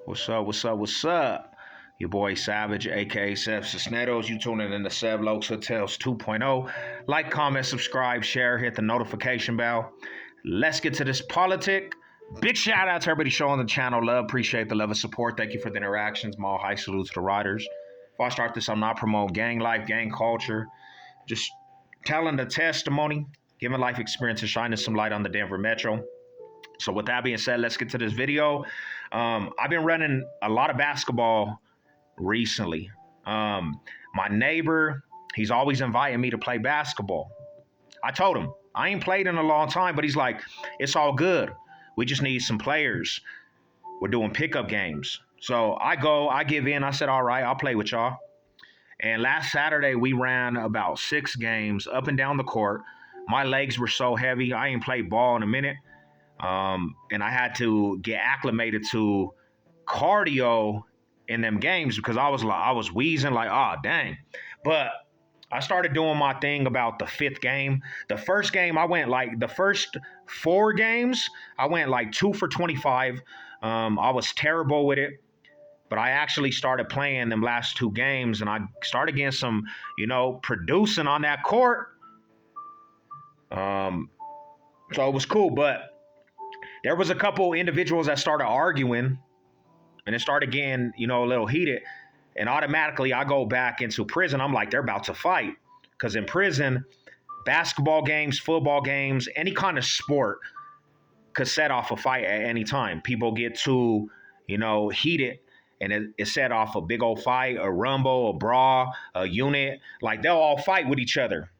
What's up? What's up? What's up? Your boy Savage, aka Sev Cisneros. You tuning in to Sev Lokes Hotels 2.0. Like, comment, subscribe, share, hit the notification bell. Let's get to this politic. Big shout out to everybody showing the channel love. Appreciate the love and support. Thank you for the interactions. Mall high salute to the riders. Before I start this, I'm not promoting gang life, gang culture. Just telling the testimony, giving life experience, and shining some light on the Denver Metro. So with that being said, let's get to this video. I've been running a lot of basketball recently. My neighbor, he's always inviting me to play basketball. I told him, I ain't played in a long time, but he's like, it's all good. We just need some players. We're doing pickup games. So I give in. I said, all right, I'll play with y'all. And last Saturday, we ran about 6 games up and down the court. My legs were so heavy. I ain't played ball in a minute. And I had to get acclimated to cardio in them games because I was wheezing like, oh, dang. But I started doing my thing about the 5th game. The first game, the first 4 games, I went like 2 for 25. I was terrible with it. But I actually started playing them last 2 games, and I started getting some, producing on that court. So it was cool, but there was a couple individuals that started arguing, and it started getting, a little heated. And automatically I go back into prison. I'm like, they're about to fight. Because in prison, basketball games, football games, any kind of sport could set off a fight at any time. People get too, heated, and it set off a big old fight, a rumble, a brawl, a unit. Like, they'll all fight with each other.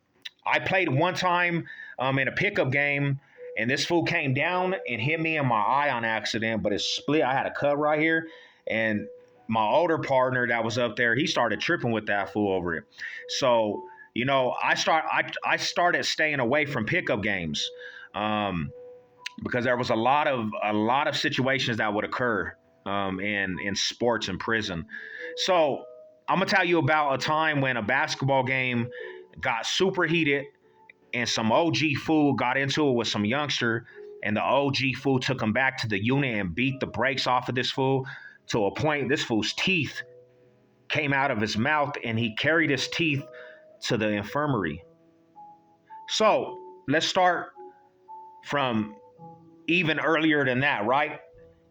I played one time in a pickup game, and this fool came down and hit me in my eye on accident, but it split. I had a cut right here, and my older partner that was up there, he started tripping with that fool over it. So, I started staying away from pickup games because there was a lot of situations that would occur in sports and prison. So I'm gonna tell you about a time when a basketball game got super heated and some OG fool got into it with some youngster, and the OG fool took him back to the unit and beat the brakes off of this fool to a point this fool's teeth came out of his mouth, and he carried his teeth to the infirmary. So let's start from even earlier than that, right?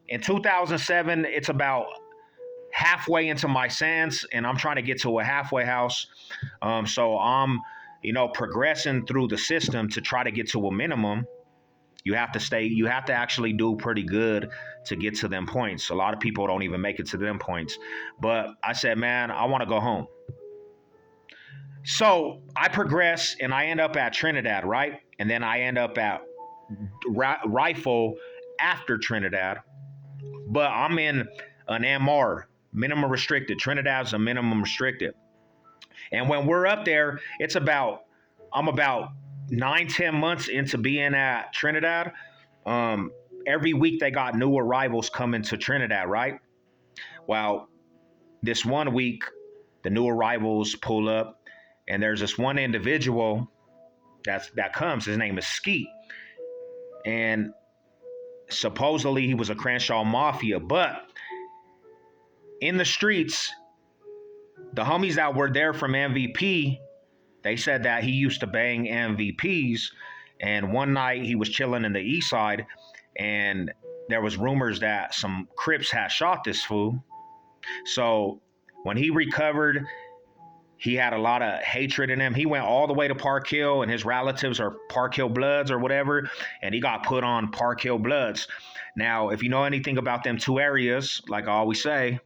In 2007, it's about halfway into my sentence, and I'm trying to get to a halfway house. So I'm, progressing through the system to try to get to a minimum. You have to actually do pretty good to get to them points. A lot of people don't even make it to them points. But I said, man, I want to go home. So I progress, and I end up at Trinidad, right? And then I end up at Rifle after Trinidad. But I'm in an MR, minimum restricted. Trinidad's a minimum restricted. And when we're up there, I'm about 9-10 months into being at Trinidad. Every week they got new arrivals coming to Trinidad, right? Well, this one week, the new arrivals pull up, and there's this one individual that comes. His name is Skeet. And supposedly he was a Crenshaw Mafia, but in the streets, the homies that were there from MVP, they said that he used to bang MVPs. And one night he was chilling in the east side, and there was rumors that some Crips had shot this fool. So when he recovered, he had a lot of hatred in him. He went all the way to Park Hill, and his relatives are Park Hill Bloods or whatever, and he got put on Park Hill Bloods. Now, if you know anything about them 2 areas, like I always say,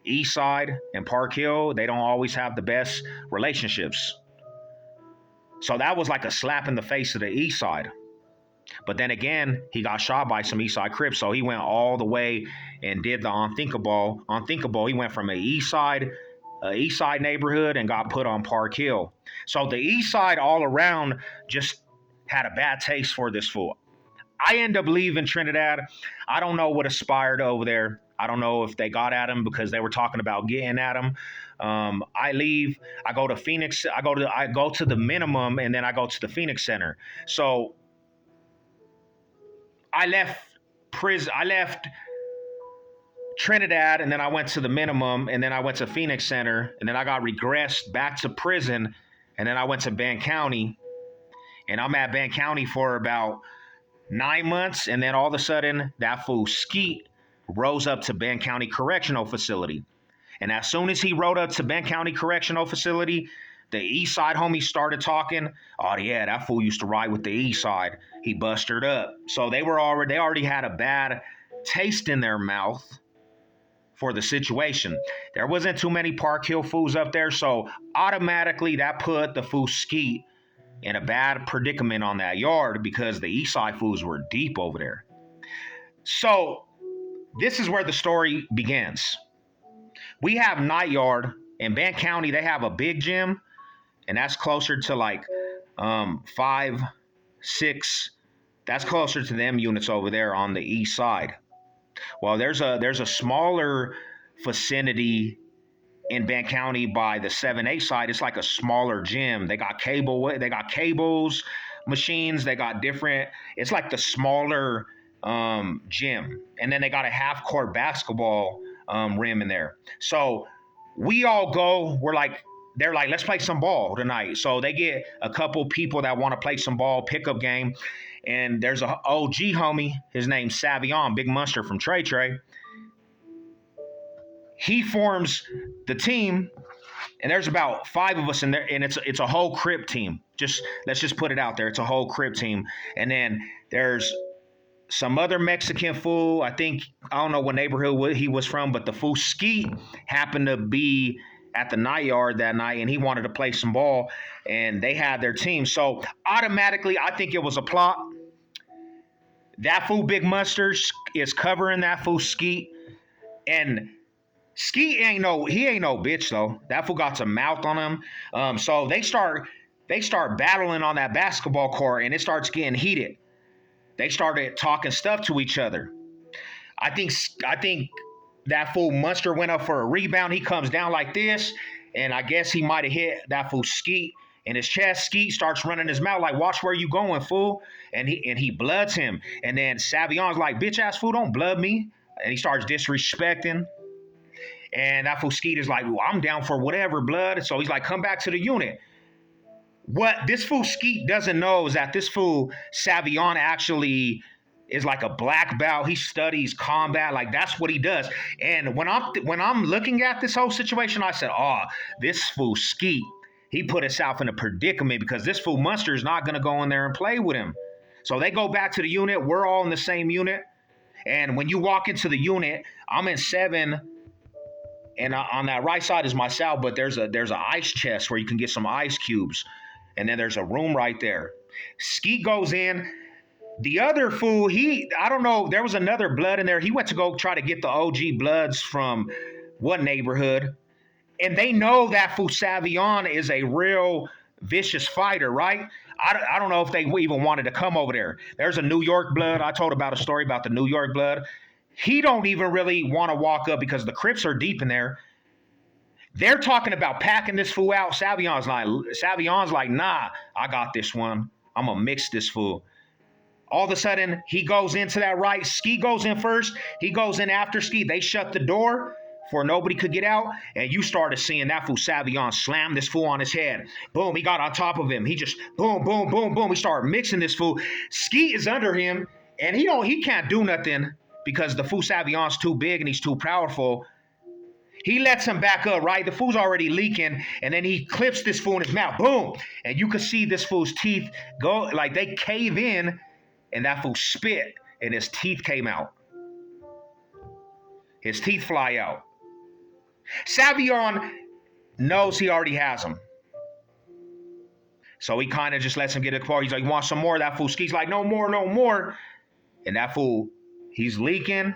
East Side and Park Hill, they don't always have the best relationships. So that was like a slap in the face of the East Side. But then again, he got shot by some East Side Crips, so he went all the way and did the unthinkable. He went from an East Side neighborhood and got put on Park Hill. So the East Side all around just had a bad taste for this fool. I end up leaving Trinidad. I don't know what aspired over there. I don't know if they got at him because they were talking about getting at him. I leave. I go to Phoenix. I go to the minimum, and then I go to the Phoenix Center. So I left prison. I left Trinidad, and then I went to the minimum, and then I went to Phoenix Center, and then I got regressed back to prison, and then I went to Ban County, and I'm at Ban County for about 9 months, and then all of a sudden that fool Skeet rose up to Ben County Correctional Facility. And as soon as he rode up to Ben County Correctional Facility, the East Side homies started talking. Oh yeah, that fool used to ride with the East Side. He busted up. So they already had a bad taste in their mouth for the situation. There wasn't too many Park Hill fools up there, so automatically that put the fool Skeet in a bad predicament on that yard because the East Side fools were deep over there. So this is where the story begins. We have Night Yard in Ban County. They have a big gym, and that's closer to like 5, 6. That's closer to them units over there on the East Side. Well, there's a smaller vicinity in Ban County by the 7-8 side. It's like a smaller gym. They got cables, machines. They got different. It's like the smaller gym, and then they got a half court basketball rim in there. So we all go. They're like, let's play some ball tonight. So they get a couple people that want to play some ball, pickup game. And there's a OG homie. His name's Savion, Big Monster from Trey Trey. He forms the team, and there's about 5 of us in there, and it's a whole Crip team. Let's just put it out there. It's a whole Crip team. And then there's some other Mexican fool. I don't know what neighborhood he was from, but the fool Skeet happened to be at the Night Yard that night, and he wanted to play some ball, and they had their team. So automatically, I think it was a plot. That fool Big Mustard is covering that fool Skeet, and Skeet ain't no bitch though. That fool got some mouth on him. So they start battling on that basketball court, and it starts getting heated. They started talking stuff to each other. I think that fool Munster went up for a rebound. He comes down like this, and I guess he might have hit that fool Skeet in his chest. Skeet starts running his mouth like, "Watch where you going, fool!" And he bloods him. And then Savion's like, "Bitch ass fool, don't blood me!" And he starts disrespecting. And that fool Skeet is like, "Well, I'm down for whatever, blood." So he's like, "Come back to the unit." What this fool Skeet doesn't know is that this fool Savion actually is like a black belt. He studies combat, like that's what he does. And when I'm looking at this whole situation, I said, "Oh, this fool Skeet, he put himself in a predicament because this fool Munster is not gonna go in there and play with him." So they go back to the unit. We're all in the same unit. And when you walk into the unit, I'm in 7, and on that right side is my cell, but there's an ice chest where you can get some ice cubes. And then there's a room right there. Skeet goes in. The other fool, I don't know, there was another blood in there. He went to go try to get the OG bloods from what neighborhood. And they know that fool Savion is a real vicious fighter, right? I don't know if they even wanted to come over there. There's a New York blood. I told about a story about the New York blood. He don't even really want to walk up because the Crips are deep in there. They're talking about packing this fool out. Savion's like, "Nah, I got this one. I'm going to mix this fool." All of a sudden, he goes into that right. Ski goes in first. He goes in after Ski. They shut the door for nobody could get out. And you started seeing that fool Savion slam this fool on his head. Boom, he got on top of him. He just boom, boom, boom, boom. He started mixing this fool. Ski is under him, and he can't do nothing because the fool Savion's too big and he's too powerful. He lets him back up, right? The fool's already leaking, and then he clips this fool in his mouth. Boom! And you can see this fool's teeth go, like they cave in, and that fool spit, and his teeth came out. His teeth fly out. Savion knows he already has him. So he kind of just lets him get a part. He's like, "You want some more?" That fool Skeet's like, "No more, no more." And that fool, he's leaking.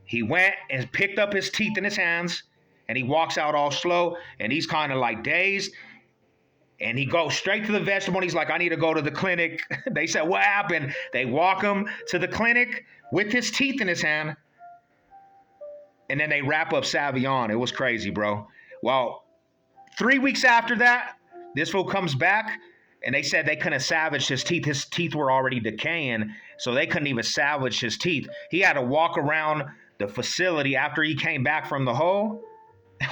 He went and picked up his teeth in his hands. And he walks out all slow, and he's kind of like dazed. And he goes straight to the vegetable, and he's like, "I need to go to the clinic." They said, "What happened?" They walk him to the clinic with his teeth in his hand. And then they wrap up Savion. It was crazy, bro. Well, 3 weeks after that, this fool comes back, and they said they couldn't salvage his teeth. His teeth were already decaying, so they couldn't even salvage his teeth. He had to walk around the facility after he came back from the hole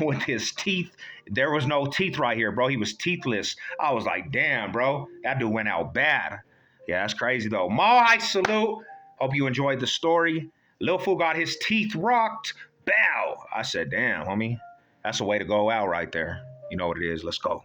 with his teeth. There was no teeth right here, bro. He was teethless. I was like, damn, bro, that dude went out bad. Yeah, that's crazy though. Mohai salute. Hope you enjoyed the story. Lil Fool got his teeth rocked. Bow. I said, damn, homie, that's a way to go out right there. You know what it is. Let's go.